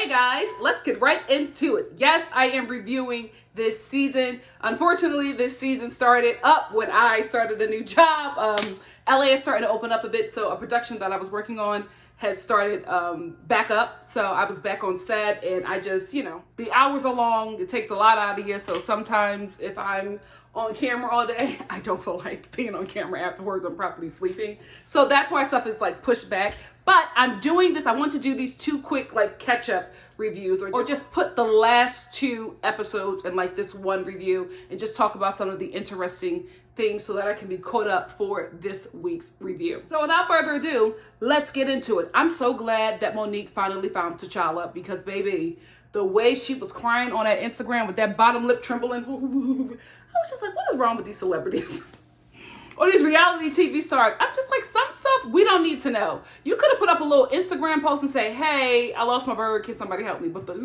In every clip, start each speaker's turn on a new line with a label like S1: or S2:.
S1: Hey guys, let's get right into it. Yes, I am reviewing this season. Unfortunately, this season started up when I started a new job. LA is starting to open up a bit, so a production that I was working on has started back up. So I was back on set, and I just, the hours are long. It takes a lot out of you. So sometimes if I'm on camera all day, I don't feel like being on camera afterwards. I'm probably sleeping. So that's why stuff is like pushed back. But I'm doing this. I want to do these two quick like catch up reviews or just put the last two episodes in like this one review and just talk about some of the interesting things so that I can be caught up for this week's review. So without further ado, let's get into it. I'm so glad that Monique finally found T'Challa because baby, the way she was crying on that Instagram with that bottom lip trembling, I was just like, what is wrong with these celebrities? Or these reality TV stars? I'm just like, some stuff we don't need to know. You could have put up a little Instagram post and say, hey, I lost my bird, can somebody help me? But the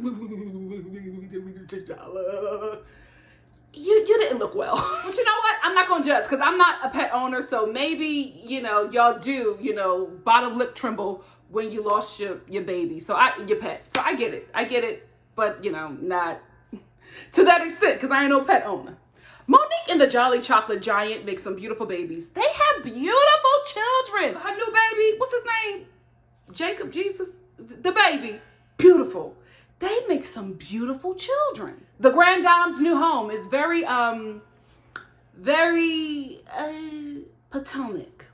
S1: you didn't look well. But you know what? I'm not gonna judge because I'm not a pet owner, so maybe, y'all do, bottom lip tremble when you lost your baby. So your pet. So I get it. But not to that extent because I ain't no pet owner. Monique and the Jolly Chocolate Giant make some beautiful babies. They have beautiful children. Her new baby, what's his name? Jacob, Jesus, the baby. Beautiful. They make some beautiful children. The Grand Dame's new home is very Potomac.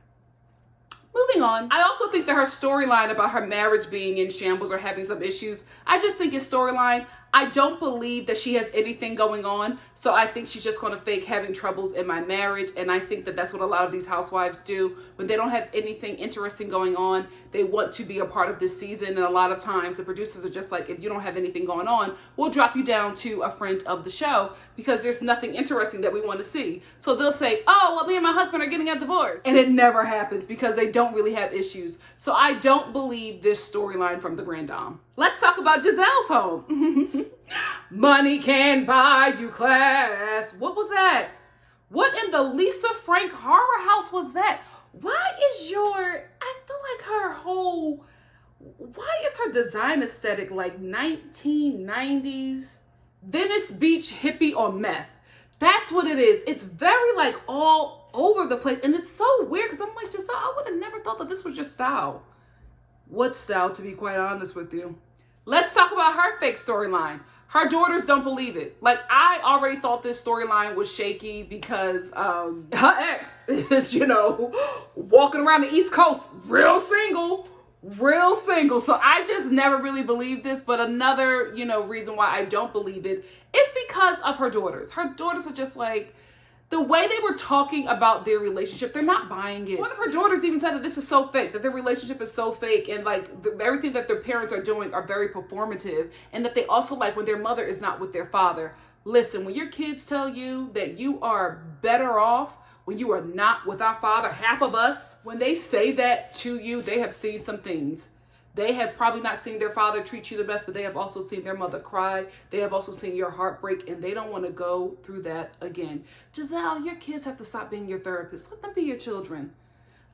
S1: Moving on. I also think that her storyline about her marriage being in shambles or having some issues, I just think it's storyline. I don't believe that she has anything going on. So I think she's just going to fake having troubles in my marriage. And I think that that's what a lot of these housewives do. When they don't have anything interesting going on, they want to be a part of this season. And a lot of times the producers are just like, if you don't have anything going on, we'll drop you down to a friend of the show because there's nothing interesting that we want to see. So they'll say, oh, well, me and my husband are getting a divorce. And it never happens because they don't really have issues. So I don't believe this storyline from the Grand Dame. Let's talk about Giselle's home. Money can buy you class. What was that? What in the Lisa Frank horror house was that? Why is her design aesthetic like 1990s Venice Beach hippie on meth? That's what it is. It's very like all over the place. And it's so weird because I'm like, Giselle, I would have never thought that this was your style. What style, to be quite honest with you? Let's talk about her fake storyline. Her daughters don't believe it. Like, I already thought this storyline was shaky because her ex is, walking around the East Coast real single. So I just never really believed this. But another, reason why I don't believe it is because of her daughters. Her daughters are just like, the way they were talking about their relationship, they're not buying it. One of her daughters even said that this is so fake, that their relationship is so fake, and like everything that their parents are doing are very performative, and that they also like when their mother is not with their father. Listen, when your kids tell you that you are better off when you are not with our father, half of us, when they say that to you, they have seen some things. They have probably not seen their father treat you the best, but they have also seen their mother cry. They have also seen your heartbreak, and they don't want to go through that again. Giselle, your kids have to stop being your therapist. Let them be your children.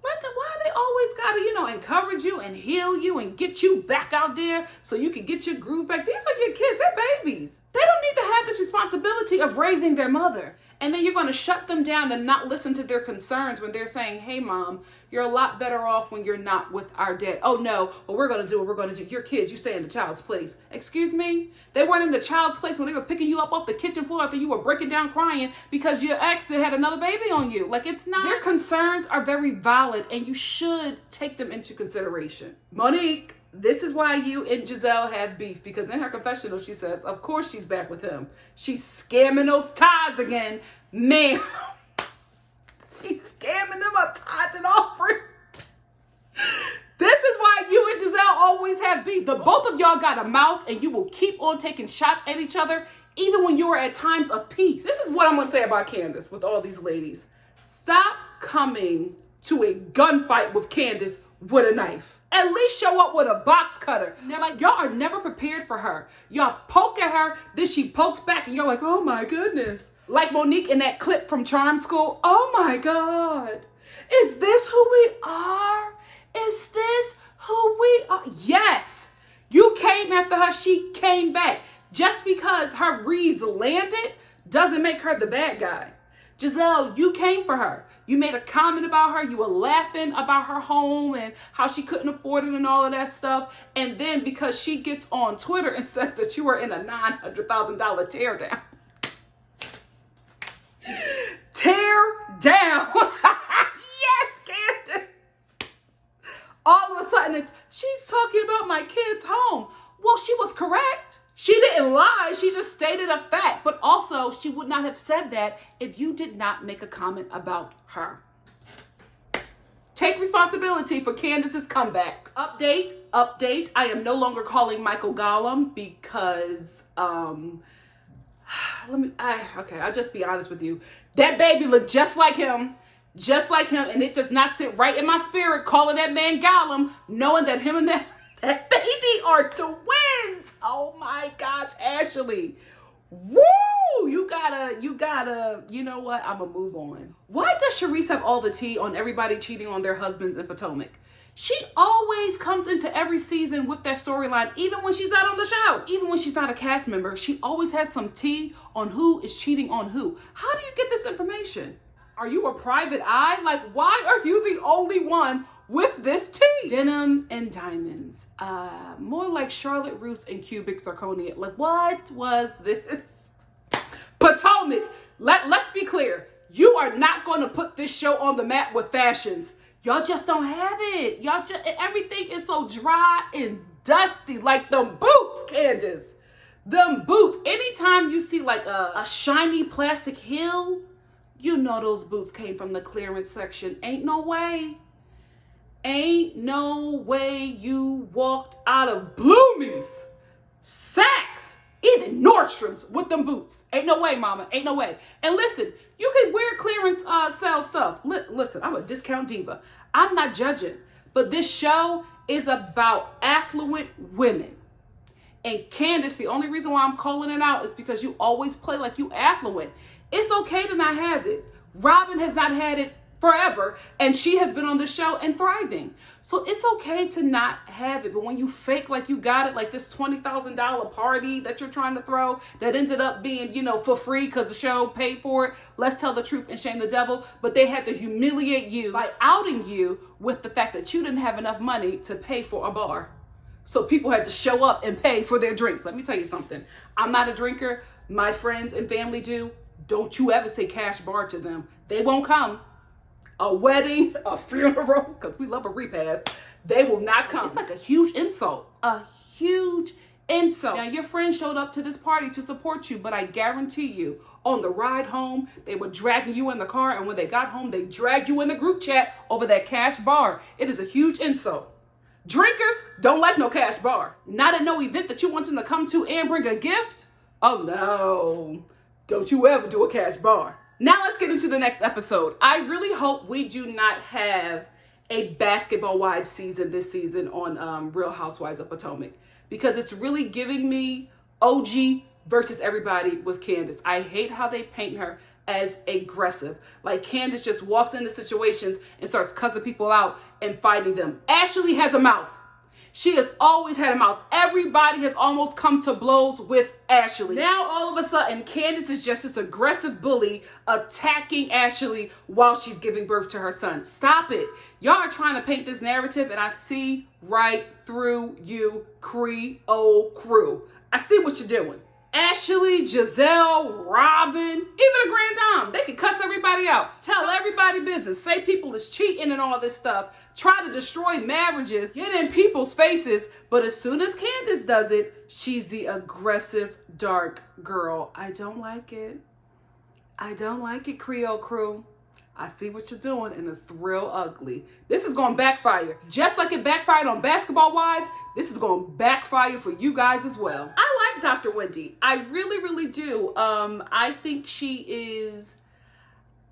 S1: Let them, why they always got to, encourage you and heal you and get you back out there so you can get your groove back? These are your kids. They're babies. They don't need to have this responsibility of raising their mother. And then you're going to shut them down and not listen to their concerns when they're saying, hey, mom, you're a lot better off when you're not with our dad. Oh, no, what we're going to do. Your kids, you stay in the child's place. Excuse me? They weren't in the child's place when they were picking you up off the kitchen floor after you were breaking down crying because your ex had another baby on you. Like, it's not. Their concerns are very valid, and you should take them into consideration. Monique, this is why you and Giselle have beef, because in her confessional, she says, of course she's back with him. She's scamming those tithes again. Ma'am, she's scamming them up tithes and offering. This is why you and Giselle always have beef. The both of y'all got a mouth, and you will keep on taking shots at each other, even when you are at times of peace. This is what I'm going to say about Candace with all these ladies. Stop coming to a gunfight with Candace with a knife. At least show up with a box cutter. Like, y'all are never prepared for her. Y'all poke at her, then she pokes back, and you're like, oh my goodness. Like Monique in that clip from Charm School. Oh my God. Is this who we are? Is this who we are? Yes. You came after her, she came back. Just because her reads landed doesn't make her the bad guy. Giselle, you came for her. You made a comment about her. You were laughing about her home and how she couldn't afford it and all of that stuff. And then because she gets on Twitter and says that you were in a $900,000 teardown. Tear down. Yes, Candace. All of a sudden she's talking about my kid's home. Well, she was correct. She didn't lie. She just stated a fact. But also, she would not have said that if you did not make a comment about her. Take responsibility for Candace's comebacks. Update. I am no longer calling Michael Gollum because, I'll just be honest with you. That baby looked just like him. And it does not sit right in my spirit calling that man Gollum, knowing that him and that baby are twins. Oh my gosh, Ashley. Woo! You gotta, you know what? I'm gonna move on. Why does Charisse have all the tea on everybody cheating on their husbands in Potomac? She always comes into every season with that storyline, even when she's not on the show. Even when she's not a cast member, she always has some tea on who is cheating on who. How do you get this information? Are you a private eye? Like, why are you the only one with this tea? Denim and diamonds. More like Charlotte Russe and cubic zirconia. Like, what was this? Potomac, let's be clear. You are not going to put this show on the map with fashions. Y'all just don't have it. Everything is so dry and dusty. Like them boots, Candace. Them boots. Anytime you see like a shiny plastic heel, you know those boots came from the clearance section. Ain't no way you walked out of Bloomie's, Saks, even Nordstrom's with them boots. Ain't no way, mama. Ain't no way. And listen, you can wear clearance sale stuff. Listen, I'm a discount diva. I'm not judging. But this show is about affluent women. And Candace, the only reason why I'm calling it out is because you always play like you affluent. It's okay to not have it. Robin has not had it forever, and she has been on the show and thriving. So it's okay to not have it. But when you fake like you got it, like this $20,000 party that you're trying to throw that ended up being, for free because the show paid for it, let's tell the truth and shame the devil. But they had to humiliate you by outing you with the fact that you didn't have enough money to pay for a bar. So people had to show up and pay for their drinks. Let me tell you something. I'm not a drinker. My friends and family do. Don't you ever say cash bar to them. They won't come. A wedding, a funeral, because we love a repast, they will not come. It's like a huge insult. A huge insult. Now, your friends showed up to this party to support you, but I guarantee you, on the ride home, they were dragging you in the car, and when they got home, they dragged you in the group chat over that cash bar. It is a huge insult. Drinkers don't like no cash bar. Not at no event that you want them to come to and bring a gift. Oh, no. Don't you ever do a cash bar. Now let's get into the next episode. I really hope we do not have a Basketball Wives season this season on Real Housewives of Potomac, because it's really giving me OG versus everybody with Candace. I hate how they paint her as aggressive. Like Candace just walks into situations and starts cussing people out and fighting them. Ashley has a mouth. She has always had a mouth. Everybody has almost come to blows with Ashley. Now, all of a sudden, Candace is just this aggressive bully attacking Ashley while she's giving birth to her son. Stop it. Y'all are trying to paint this narrative, and I see right through you, Creole crew. I see what you're doing. Ashley, Giselle, Robin, even the Grand Dame, they can cuss everybody out. Tell everybody business. Say people is cheating and all this stuff. Try to destroy marriages. Get in people's faces. But as soon as Candace does it, she's the aggressive, dark girl. I don't like it. I don't like it, Creole crew. I see what you're doing, and it's real ugly. This is going to backfire. Just like it backfired on Basketball Wives, this is going to backfire for you guys as well. I like Dr. Wendy. I really, really do. I think she is...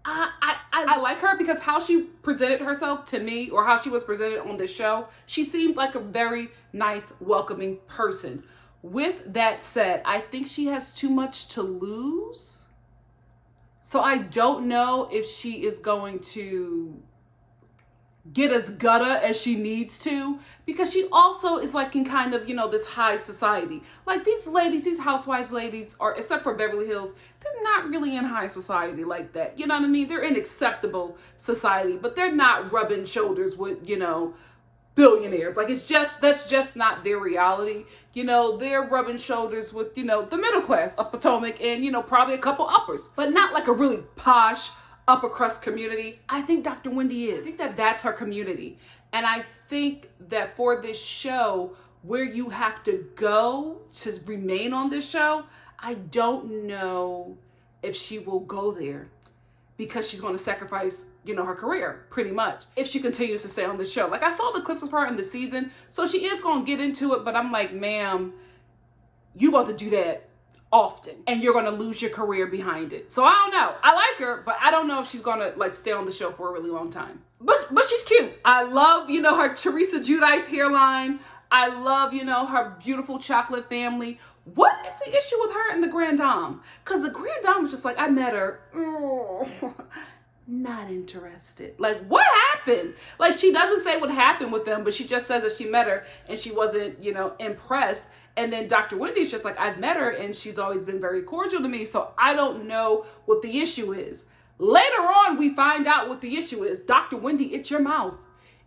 S1: I like her because how she presented herself to me, or how she was presented on this show, she seemed like a very nice, welcoming person. With that said, I think she has too much to lose. So I don't know if she is going to get as gutta as she needs to, because she also is like in kind of, this high society. Like these ladies, these housewives ladies are, except for Beverly Hills, they're not really in high society like that. You know what I mean? They're in acceptable society, but they're not rubbing shoulders with, billionaires. Like that's just not their reality. They're rubbing shoulders with, the middle class of Potomac and, probably a couple uppers, but not like a really posh upper crust community. I think Dr. Wendy is. I think that that's her community. And I think that for this show, where you have to go to remain on this show, I don't know if she will go there, because she's going to sacrifice, her career pretty much if she continues to stay on the show. Like I saw the clips of her in the season, so she is going to get into it, but I'm like, ma'am, you got to do that often and you're going to lose your career behind it. So I don't know. I like her, but I don't know if she's going to like stay on the show for a really long time. But she's cute. I love, her Teresa Giudice hairline. I love, her beautiful chocolate family. What is the issue with her and the Grand Dame? Because the Grand Dame was just like, I met her. Not interested. Like, what happened? Like, she doesn't say what happened with them, but she just says that she met her and she wasn't, impressed. And then Dr. Wendy's just like, I've met her and she's always been very cordial to me. So I don't know what the issue is. Later on, we find out what the issue is. Dr. Wendy, it's your mouth.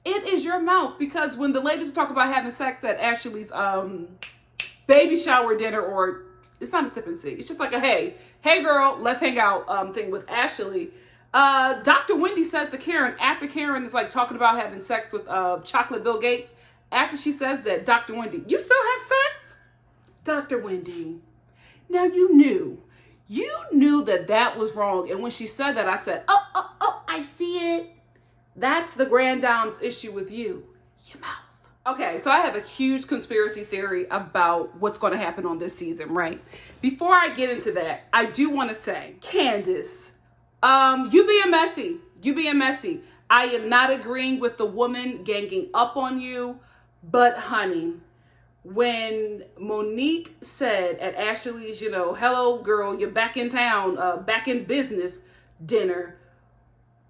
S1: It is your mouth, because when the ladies talk about having sex at Ashley's baby shower dinner, or it's not a sip and see, it's just like a hey girl, let's hang out thing with Ashley. Dr. Wendy says to Karen, after Karen is like talking about having sex with chocolate Bill Gates, after she says that, Dr. Wendy, you still have sex? Dr. Wendy, now you knew that was wrong. And when she said that, I said, oh, I see it. That's the Grand Dame's issue with you, your mouth. Okay, so I have a huge conspiracy theory about what's going to happen on this season, right? Before I get into that, I do want to say, Candace, you being messy. I am not agreeing with the woman ganging up on you, but honey, when Monique said at Ashley's, hello girl, you're back in town, back in business dinner,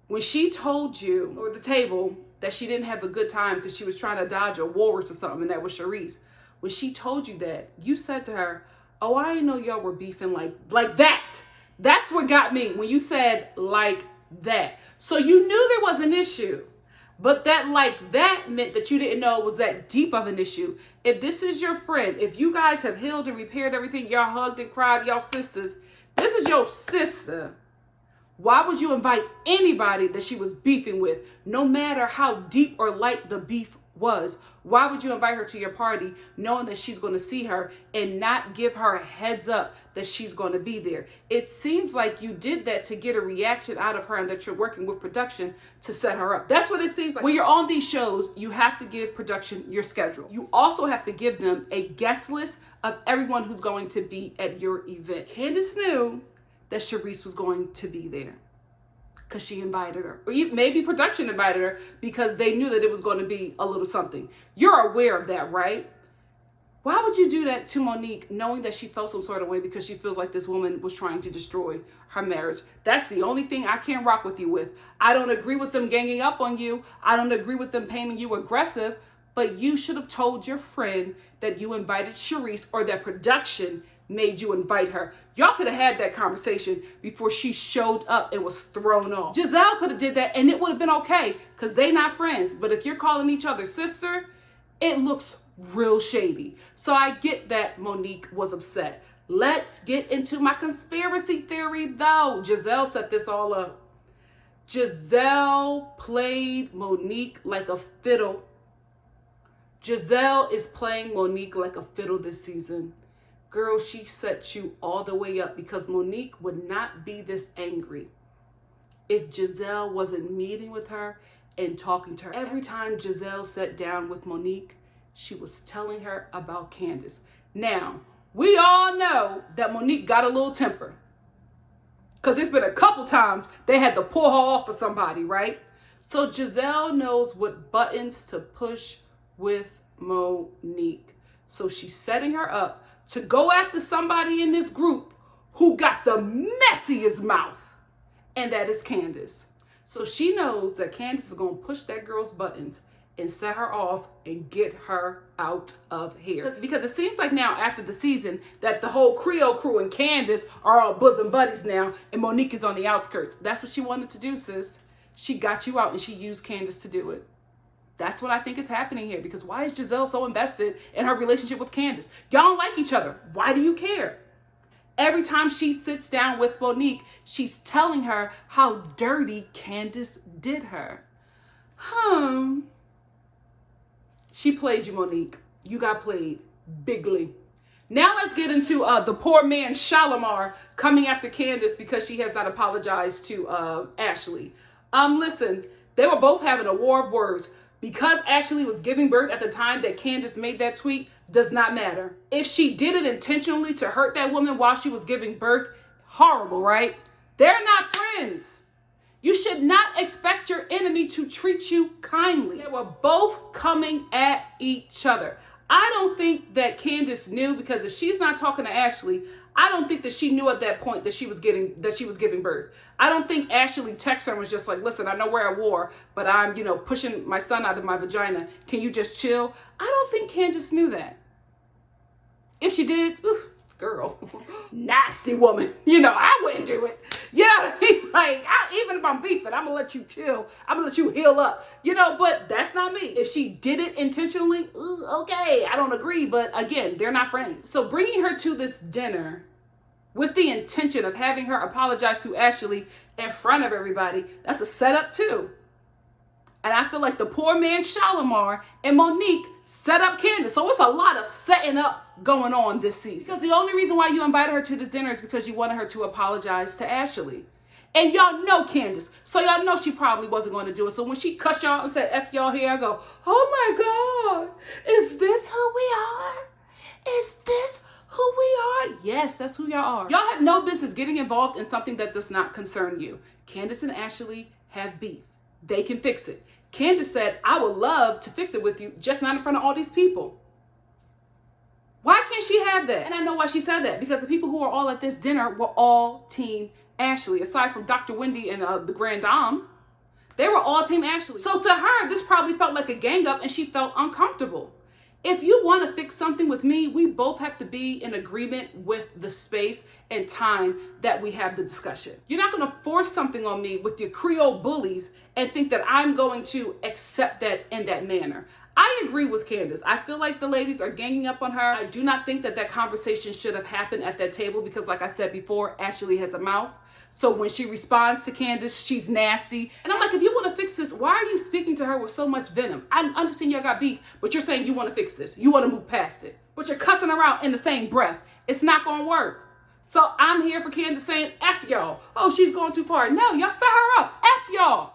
S1: when she told you, or the table, that she didn't have a good time because she was trying to dodge a walrus or something, and that was Charisse. When she told you that, you said to her, oh, I didn't know y'all were beefing like that. That's what got me when you said like that. So you knew there was an issue, but that like that meant that you didn't know it was that deep of an issue. If this is your friend, if you guys have healed and repaired everything, y'all hugged and cried, y'all sisters, this is your sister. Why would you invite anybody that she was beefing with, no matter how deep or light the beef was? Why would you invite her to your party knowing that she's going to see her and not give her a heads up that she's going to be there? It seems like you did that to get a reaction out of her and that you're working with production to set her up. That's what it seems like. When you're on these shows, you have to give production your schedule. You also have to give them a guest list of everyone who's going to be at your event. Candace knew that Charisse was going to be there because she invited her. Or maybe production invited her because they knew that it was going to be a little something. You're aware of that, right? Why would you do that to Monique knowing that she felt some sort of way because she feels like this woman was trying to destroy her marriage? That's the only thing I can't rock with you with. I don't agree with them ganging up on you. I don't agree with them painting you aggressive, but you should have told your friend that you invited Charisse, or that production made you invite her. Y'all could have had that conversation before she showed up and was thrown off. Giselle could have did that and it would have been okay because they not friends. But if you're calling each other sister, it looks real shady. So I get that Monique was upset. Let's get into my conspiracy theory though. Giselle set this all up. Giselle played Monique like a fiddle. Giselle is playing Monique like a fiddle this season. Girl, she set you all the way up, because Monique would not be this angry if Giselle wasn't meeting with her and talking to her. Every time Giselle sat down with Monique, she was telling her about Candace. Now, we all know that Monique got a little temper, because it's been a couple times they had to pull her off of somebody, right? So Giselle knows what buttons to push with Monique. So she's setting her up to go after somebody in this group who got the messiest mouth, and that is Candace. So she knows that Candace is going to push that girl's buttons and set her off and get her out of here. Because it seems like now after the season that the whole Creole crew and Candace are all bosom buddies now and Monique is on the outskirts. That's what she wanted to do, sis. She got you out and she used Candace to do it. That's what I think is happening here. Because why is Giselle so invested in her relationship with Candace? Y'all don't like each other. Why do you care? Every time she sits down with Monique, she's telling her how dirty Candace did her. She played you, Monique. You got played bigly. Now let's get into the poor man Shalimar coming after Candace because she has not apologized to Ashley. Listen, they were both having a war of words. Because Ashley was giving birth at the time that Candace made that tweet does not matter. If she did it intentionally to hurt that woman while she was giving birth, horrible, right? They're not friends. You should not expect your enemy to treat you kindly. They were both coming at each other. I don't think that Candace knew, because if she's not talking to Ashley, I don't think that she knew at that point that she was giving birth. I don't think Ashley texted her and was just like, listen, I know we're at war, but I'm, pushing my son out of my vagina. Can you just chill? I don't think Candace knew that. If she did, girl, nasty woman. I wouldn't do it. You know what I mean? Like, even if I'm beefing, I'm gonna let you chill. I'm gonna let you heal up. But that's not me. If she did it intentionally, okay, I don't agree. But again, they're not friends. So bringing her to this dinner with the intention of having her apologize to Ashley in front of everybody, that's a setup too. And I feel like the poor man Shalimar and Monique set up Candace. So it's a lot of setting up going on this season. Because the only reason why you invited her to this dinner is because you wanted her to apologize to Ashley. And y'all know Candace. So y'all know she probably wasn't going to do it. So when she cussed y'all and said, F y'all here, I go, oh my God, is this who we are? Is this who we are? Yes, that's who y'all are. Y'all have no business getting involved in something that does not concern you. Candace and Ashley have beef. They can fix it. Candace said, I would love to fix it with you, just not in front of all these people. Why can't she have that? And I know why she said that, because the people who are all at this dinner were all team Ashley. Aside from Dr. Wendy and the Grand Dame, they were all team Ashley. So to her, this probably felt like a gang up and she felt uncomfortable. If you want to fix something with me, we both have to be in agreement with the space and time that we have the discussion. You're not going to force something on me with your Creole bullies and think that I'm going to accept that in that manner. I agree with Candace. I feel like the ladies are ganging up on her. I do not think that conversation should have happened at that table because, like I said before, Ashley has a mouth. So when she responds to Candace, she's nasty. And I'm like, if you want to fix this, why are you speaking to her with so much venom? I understand y'all got beef, but you're saying you want to fix this. You want to move past it. But you're cussing her out in the same breath. It's not going to work. So I'm here for Candace saying, F y'all. Oh, she's going too far. No, y'all set her up. F y'all.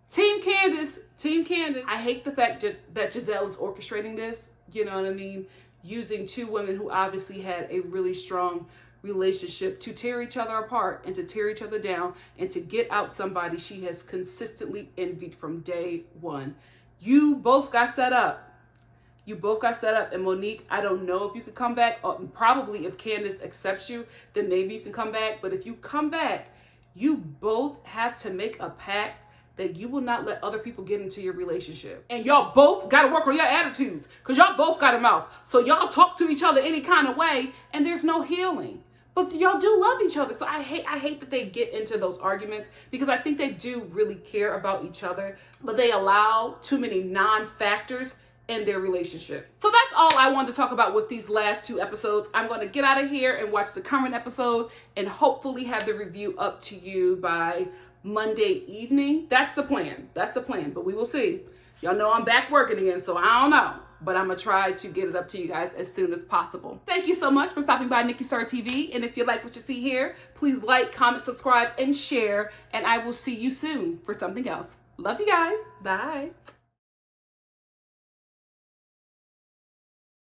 S1: Team Candace. Team Candace. I hate the fact that Gisele is orchestrating this. You know what I mean? Using two women who obviously had a really strong relationship to tear each other apart and to tear each other down and to get out somebody she has consistently envied from day one. You both got set up. You both got set up. And Monique, I don't know if you could come back. Probably if Candace accepts you, then maybe you can come back. But if you come back, you both have to make a pact that you will not let other people get into your relationship. And y'all both got to work on your attitudes because y'all both got a mouth. So y'all talk to each other any kind of way and there's no healing. But y'all do love each other. So I hate that they get into those arguments because I think they do really care about each other, but they allow too many non-factors in their relationship. So that's all I wanted to talk about with these last two episodes. I'm going to get out of here and watch the current episode and hopefully have the review up to you by Monday evening. That's the plan. That's the plan, but we will see. Y'all know I'm back working again, so I don't know. But I'm going to try to get it up to you guys as soon as possible. Thank you so much for stopping by NikkiStar TV. And if you like what you see here, please like, comment, subscribe, and share. And I will see you soon for something else. Love you guys. Bye.